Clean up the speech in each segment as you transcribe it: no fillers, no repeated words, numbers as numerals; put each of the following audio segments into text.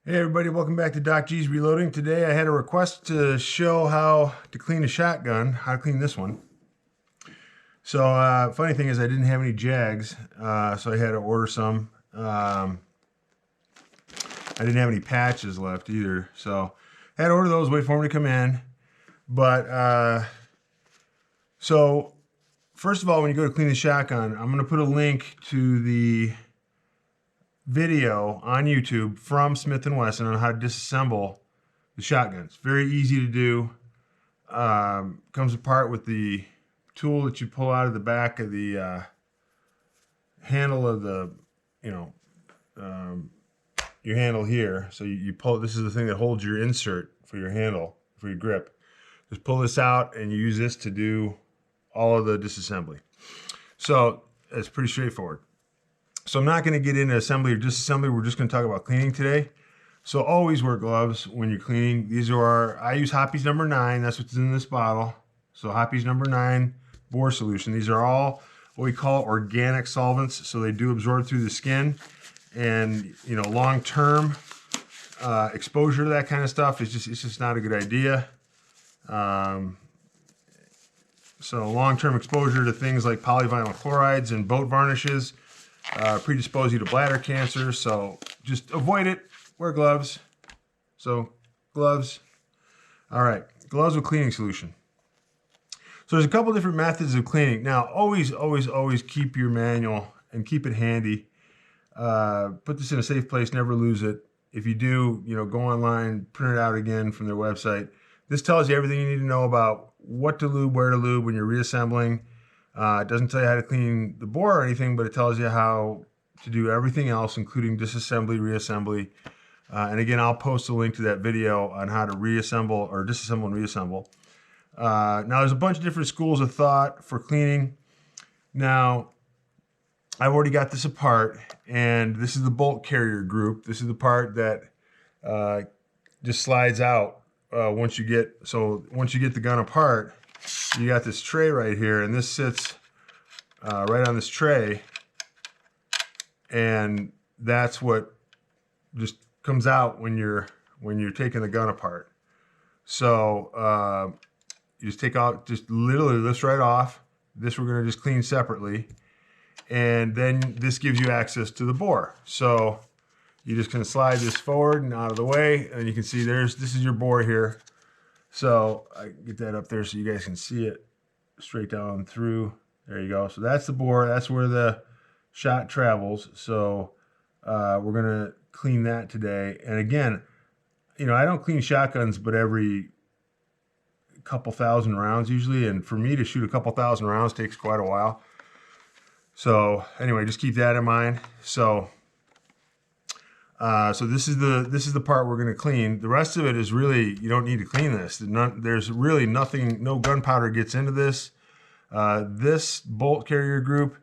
Hey everybody, welcome back to Doc G's Reloading. Today I had a request to show how to clean a shotgun, how to clean this one. So funny thing is I didn't have any jags, so I had to order some. I didn't have any patches left either, so I had to order those, wait for them to come in. But so first of all, when you go to clean the shotgun, I'm going to put a link to the video on YouTube from Smith & Wesson on how to disassemble the shotguns. Very easy to do. Comes apart with the tool that you pull out of the back of the handle of the, your handle here. So you pull, this is the thing that holds your insert for your handle, for your grip. Just pull this out and you use this to do all of the disassembly. So it's pretty straightforward. So I'm not going to get into assembly or disassembly. We're just going to talk about cleaning today. So always wear gloves when you're cleaning. These are, I use Hoppe's number 9. That's what's in this bottle. So Hoppe's number 9 bore solution. These are all what we call organic solvents. So they do absorb through the skin. And, long-term exposure to that kind of stuff is it's just not a good idea. So long-term exposure to things like polyvinyl chlorides and boat varnishes predispose you to bladder cancer, so just avoid it. Wear gloves. So gloves. All right, gloves with cleaning solution. So there's a couple different methods of cleaning. Now, always keep your manual and keep it handy. Put this in a safe place, never lose it. If you do, go online, print it out again from their website. This tells you everything you need to know about what to lube, where to lube when you're reassembling. It doesn't tell you how to clean the bore or anything, but it tells you how to do everything else, including disassembly, reassembly. And again, I'll post a link to that video on how to reassemble or disassemble and reassemble. Now, there's a bunch of different schools of thought for cleaning. Now, I've already got this apart, and this is the bolt carrier group. This is the part that just slides out once you get the gun apart. You got this tray right here, and this sits right on this tray, and that's what just comes out when you're taking the gun apart. So you just take out, just literally this right off. This we're going to just clean separately, and then this gives you access to the bore. So you just kind of slide this forward and out of the way, and you can see this is your bore here. So I get that up there so you guys can see it straight down through. There you go. So that's the bore. That's where the shot travels. So we're going to clean that today. And again, I don't clean shotguns but every couple thousand rounds usually. And for me to shoot a couple thousand rounds takes quite a while. So anyway, just keep that in mind. So this is the part we're going to clean. The rest of it is really, you don't need to clean this. There's really nothing, no gunpowder gets into this. This bolt carrier group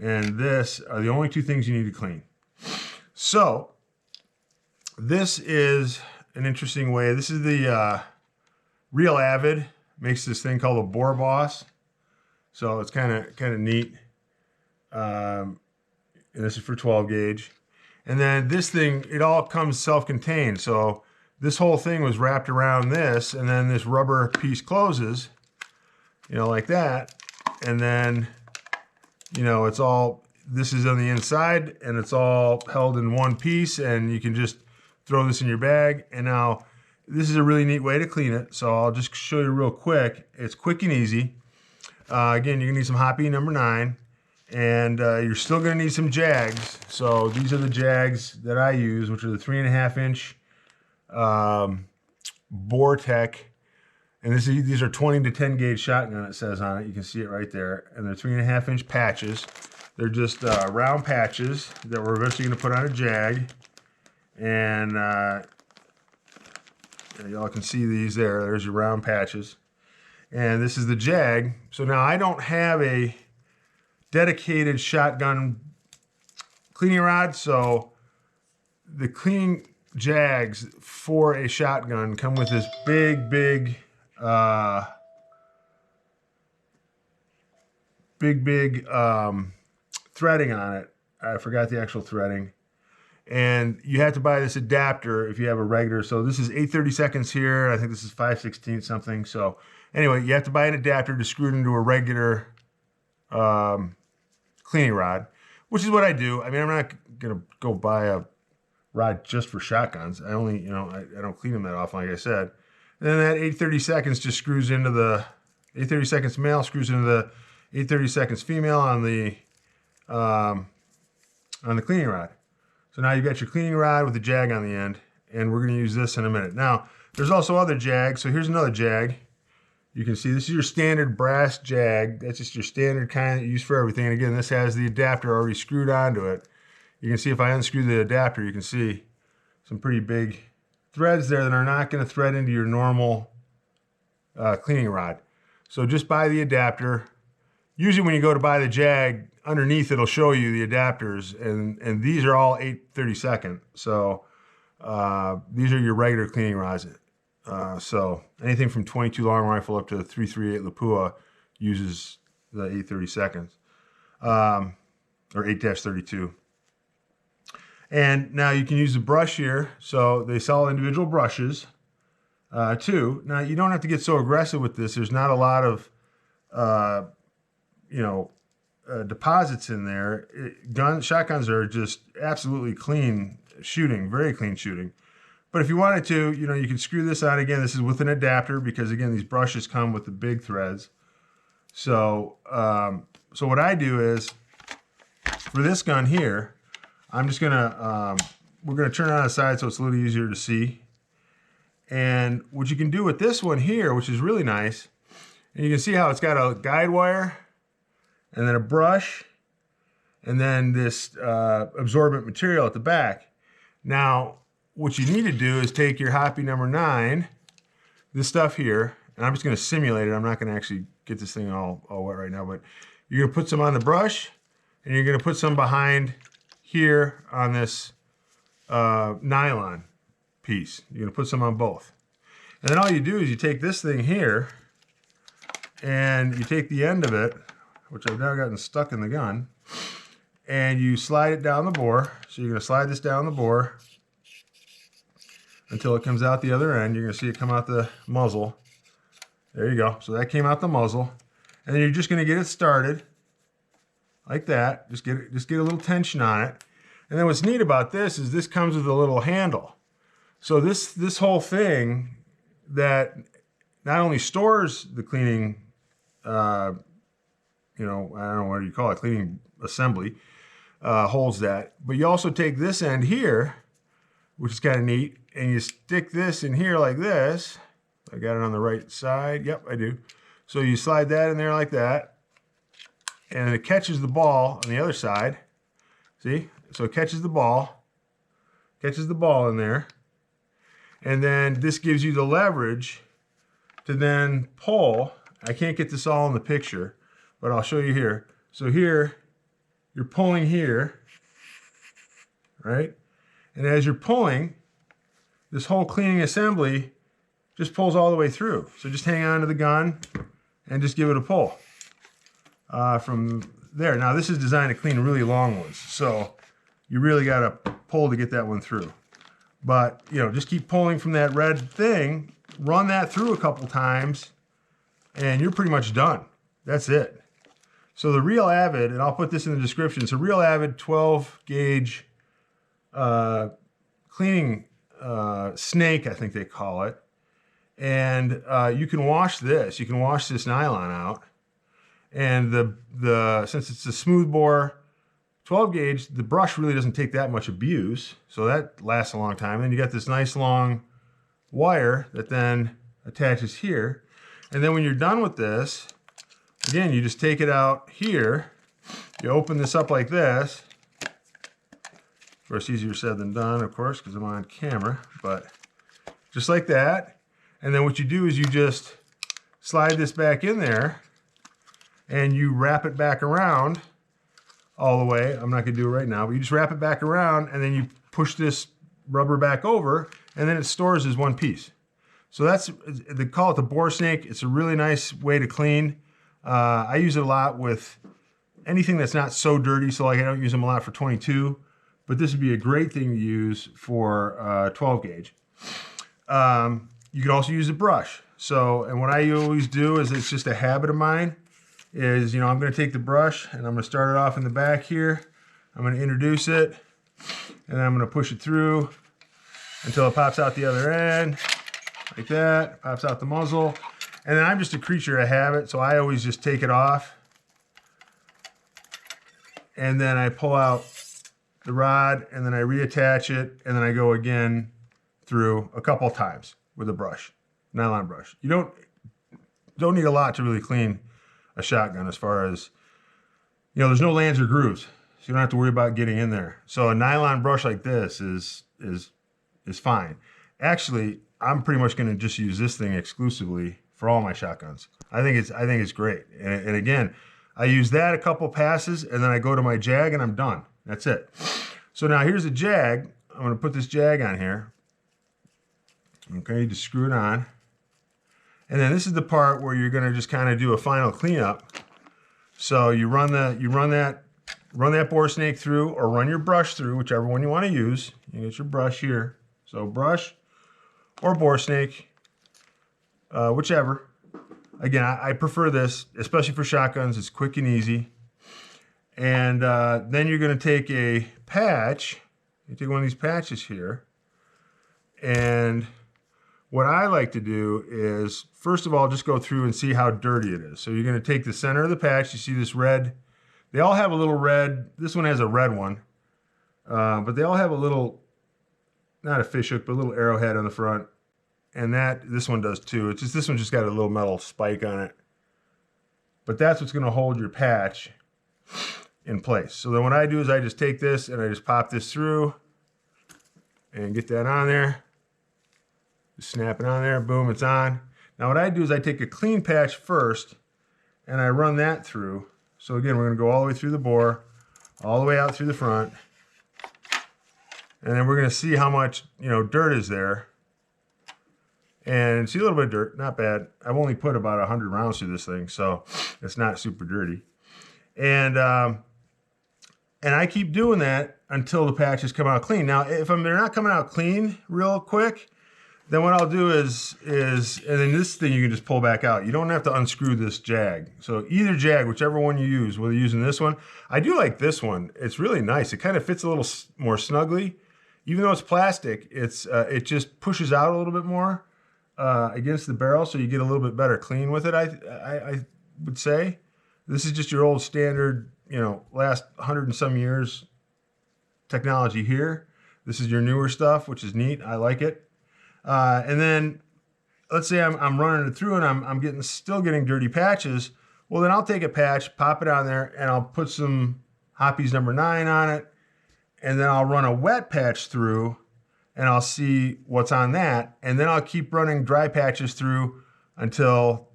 and this are the only two things you need to clean. So this is an interesting way. This is the real Avid makes this thing called a bore boss. So it's kind of neat. And this is for 12 gauge. And then this thing, it all comes self-contained. So this whole thing was wrapped around this, and then this rubber piece closes, like that. And then, it's all, this is on the inside, and it's all held in one piece, and you can just throw this in your bag. And now, this is a really neat way to clean it. So I'll just show you real quick. It's quick and easy. Again, you're gonna need some Hoppe number 9. And you're still going to need some jags. So these are the jags that I use, which are the 3.5 inch Bore-Tech. And these are 20 to 10 gauge shotgun, it says on it. You can see it right there. And they're 3.5 inch patches. They're just round patches that we're eventually going to put on a jag. And y'all can see these there. There's your round patches. And this is the jag. So now I don't have a dedicated shotgun cleaning rod, so the cleaning jags for a shotgun come with this big threading on it. I forgot the actual threading. And you have to buy this adapter if you have a regular. So this is 8/32 here. I think this is 5/16 something. So anyway, you have to buy an adapter to screw it into a regular cleaning rod, which is what I do. I mean, I'm not gonna go buy a rod just for shotguns. I only, you know, I don't clean them that often, like I said. And then that 8/32 just screws into the 8/32 male screws into the 8/32 female on the cleaning rod. So now you've got your cleaning rod with the jag on the end, and we're gonna use this in a minute. Now, there's also other jags. So here's another jag. You can see this is your standard brass jag. That's just your standard kind that you use for everything. And again, this has the adapter already screwed onto it. You can see if I unscrew the adapter, you can see some pretty big threads there that are not going to thread into your normal cleaning rod. So just buy the adapter. Usually when you go to buy the jag, underneath it'll show you the adapters, and these are all 8/32. So these are your regular cleaning rods. So anything from 22 long rifle up to 338 Lapua uses the 8/32 or 8-32. And now you can use the brush here. So they sell individual brushes too. Now you don't have to get so aggressive with this. There's not a lot of deposits in there. Shotguns are just absolutely clean shooting, very clean shooting. But if you wanted to, you know, you can screw this on again. This is with an adapter because again, these brushes come with the big threads. So, so what I do is for this gun here, I'm just gonna, we're gonna turn it on the side so it's a little easier to see. And what you can do with this one here, which is really nice, and you can see how it's got a guide wire and then a brush and then this absorbent material at the back. Now, what you need to do is take your Hoppe number 9, this stuff here, and I'm just gonna simulate it. I'm not gonna actually get this thing all wet right now, but you're gonna put some on the brush and you're gonna put some behind here on this nylon piece. You're gonna put some on both. And then all you do is you take this thing here and you take the end of it, which I've now gotten stuck in the gun, and you slide it down the bore. So you're gonna slide this down the bore until it comes out the other end. You're gonna see it come out the muzzle. There you go. So that came out the muzzle. And then you're just gonna get it started like that. Just get a little tension on it. And then what's neat about this is this comes with a little handle. So this whole thing that not only stores the cleaning, you know, I don't know what you call it, cleaning assembly, holds that. But you also take this end here, which is kind of neat, and you stick this in here like this. I got it on the right side. Yep, I do. So you slide that in there like that, and it catches the ball on the other side. See? So it catches the ball in there. And then this gives you the leverage to then pull. I can't get this all in the picture, but I'll show you here. So here, you're pulling here, right? And as you're pulling, this whole cleaning assembly just pulls all the way through. So just hang on to the gun and just give it a pull from there. Now this is designed to clean really long ones, so you really got to pull to get that one through. But you know, just keep pulling from that red thing, run that through a couple times, and you're pretty much done. That's it. So the Real Avid, and I'll put this in the description, so Real Avid 12 gauge cleaning snake, I think they call it. And you can wash this. You can wash this nylon out. And since it's a smooth bore 12 gauge, the brush really doesn't take that much abuse. So that lasts a long time. And then you got this nice long wire that then attaches here. And then when you're done with this, again, you just take it out here. You open this up like this. Of course, easier said than done, of course, because I'm on camera. But just like that. And then what you do is you just slide this back in there and you wrap it back around all the way. I'm not gonna do it right now, but you just wrap it back around and then you push this rubber back over and then it stores as one piece. So that's, they call it the bore snake. It's a really nice way to clean. I use it a lot with anything that's not so dirty. So like I don't use them a lot for 22, but this would be a great thing to use for 12 gauge. You could also use a brush. So, and what I always do is, it's just a habit of mine, is, I'm going to take the brush and I'm going to start it off in the back here. I'm going to introduce it, and then I'm going to push it through until it pops out the other end, like that, pops out the muzzle. And then I'm just a creature of habit, so I always just take it off. And then I pull out the rod, and then I reattach it, and then I go again through a couple times with a brush, nylon brush. You don't need a lot to really clean a shotgun, as far as, there's no lands or grooves, so you don't have to worry about getting in there. So a nylon brush like this is fine. Actually, I'm pretty much going to just use this thing exclusively for all my shotguns. I think it's great. And again, I use that a couple passes, and then I go to my jag, and I'm done. That's it. So now here's a jag. I'm going to put this jag on here. Okay, just screw it on. And then this is the part where you're going to just kind of do a final cleanup. So you run that bore snake through, or run your brush through, whichever one you want to use. You get your brush here. So brush or bore snake, whichever. Again, I prefer this, especially for shotguns. It's quick and easy. And then you're going to take a patch. You take one of these patches here. And what I like to do is, first of all, just go through and see how dirty it is. So you're going to take the center of the patch. You see this red? They all have a little red. This one has a red one. But they all have a little, not a fishhook, but a little arrowhead on the front. And this one does too. It's just, this one just got a little metal spike on it. But that's what's going to hold your patch in place. So then what I do is I just take this and I just pop this through and get that on there. Just snap it on there. Boom, it's on. Now what I do is I take a clean patch first and I run that through. So again, we're going to go all the way through the bore, all the way out through the front. And then we're going to see how much, dirt is there. And see a little bit of dirt, not bad. I've only put about 100 rounds through this thing, so it's not super dirty. And I keep doing that until the patches come out clean. Now, if they're not coming out clean real quick, then what I'll do is, and then this thing you can just pull back out. You don't have to unscrew this jag. So either jag, whichever one you use, whether you're using this one. I do like this one. It's really nice. It kind of fits a little more snugly. Even though it's plastic, it just pushes out a little bit more against the barrel, so you get a little bit better clean with it, I would say. This is just your old standard, last 100 and some years technology here. This is your newer stuff, which is neat. I like it. And then let's say I'm running it through and I'm still getting dirty patches. Well, then I'll take a patch, pop it on there, and I'll put some Hoppe's number 9 on it. And then I'll run a wet patch through, and I'll see what's on that. And then I'll keep running dry patches through until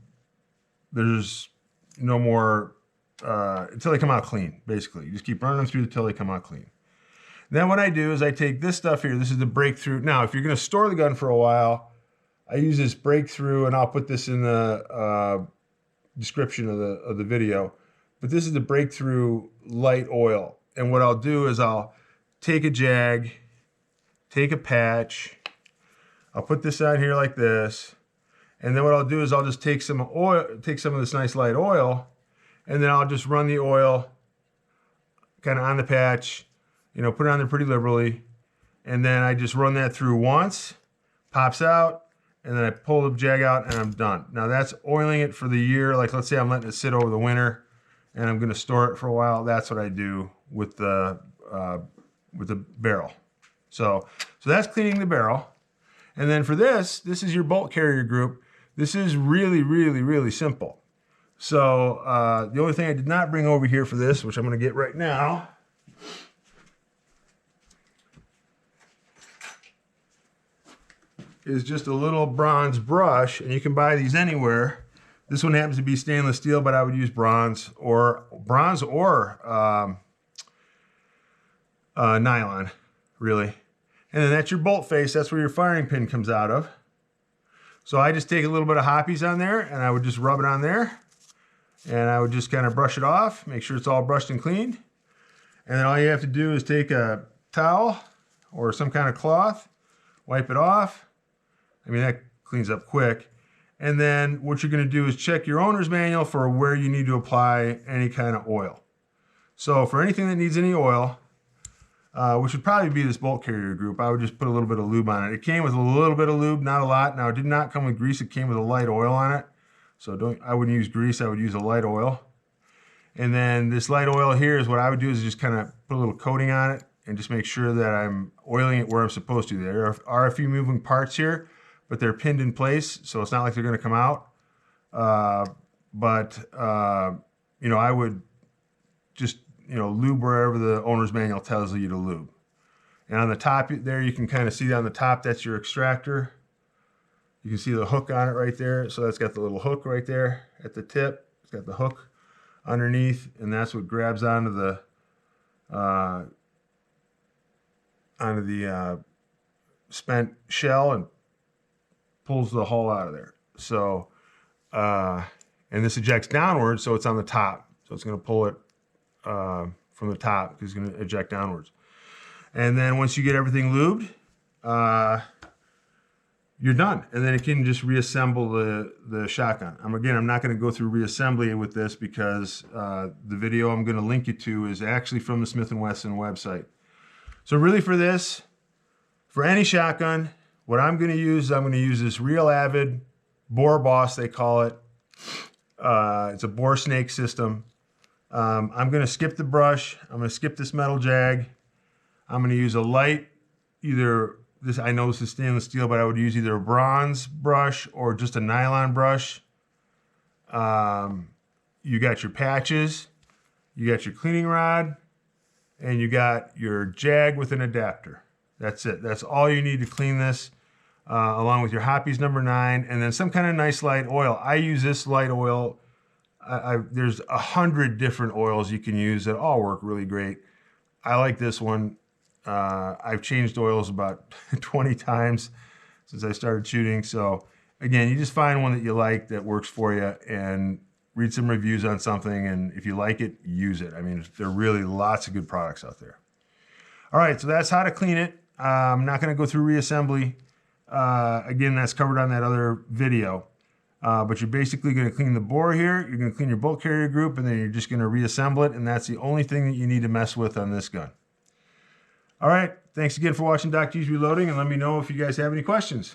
there's no more, until they come out clean, basically. You just keep running them through until they come out clean. Then what I do is I take this stuff here. This is the breakthrough. Now, if you're going to store the gun for a while, I use this breakthrough, and I'll put this in the description of the video. But this is the breakthrough light oil. And what I'll do is I'll take a jag, take a patch, I'll put this on here like this, and then what I'll do is I'll just take some oil, take some of this nice light oil, and then I'll just run the oil kind of on the patch, put it on there pretty liberally, and then I just run that through once, pops out, and then I pull the jag out and I'm done. Now that's oiling it for the year. Like let's say I'm letting it sit over the winter and I'm going to store it for a while. That's what I do with the barrel. So that's cleaning the barrel. And then for this is your bolt carrier group. This is really, really, really simple. So the only thing I did not bring over here for this, which I'm going to get right now, is just a little bronze brush, and you can buy these anywhere. This one happens to be stainless steel, but I would use bronze or nylon, really. And then that's your bolt face. That's where your firing pin comes out of. So I just take a little bit of Hoppe's on there, and I would just rub it on there, and I would just kind of brush it off, make sure it's all brushed and cleaned. And then all you have to do is take a towel or some kind of cloth, wipe it off. I mean, that cleans up quick. And then what you're going to do is check your owner's manual for where you need to apply any kind of oil. So for anything that needs any oil, which would probably be this bolt carrier group, I would just put a little bit of lube on it. It came with a little bit of lube, not a lot. Now, it did not come with grease. It came with a light oil on it. So I wouldn't use grease. I would use a light oil. And then this light oil here is what I would do is just kind of put a little coating on it and just make sure that I'm oiling it where I'm supposed to. There are a few moving parts here, but they're pinned in place, so it's not like they're going to come out. You know, I would just, you know, lube wherever the owner's manual tells you to lube. And on the top there, you can kind of see on the top, that's your extractor. You can see the hook on it right there. So that's got the little hook right there at the tip. It's got the hook underneath, and that's what grabs onto the spent shell and pulls the hull out of there. So, and this ejects downwards, so it's on the top. So it's going to pull it from the top, because it's going to eject downwards. And then once you get everything lubed, you're done. And then it can just reassemble the shotgun. I'm not going to go through reassembly with this, because the video I'm going to link you to is actually from the Smith & Wesson website. So really for this, for any shotgun, what I'm going to use this real Avid bore boss, they call it. It's a bore snake system. I'm going to skip the brush. I'm going to skip this metal jag. I'm going to use a light, either this, I know this is stainless steel, but I would use either a bronze brush or just a nylon brush. You got your patches, you got your cleaning rod, and you got your jag with an adapter. That's it. That's all you need to clean this, along with your Hoppe's number 9, and then some kind of nice light oil. I use this light oil. There's 100 different oils you can use that all work really great. I like this one. I've changed oils about 20 times since I started shooting. So again, you just find one that you like, that works for you, and read some reviews on something. And if you like it, use it. I mean, there are really lots of good products out there. All right, so that's how to clean it. I'm not going to go through reassembly. Again, that's covered on that other video. But you're basically going to clean the bore here. You're going to clean your bolt carrier group, and then you're just going to reassemble it. And that's the only thing that you need to mess with on this gun. All right, thanks again for watching Doc G's Reloading, and let me know if you guys have any questions.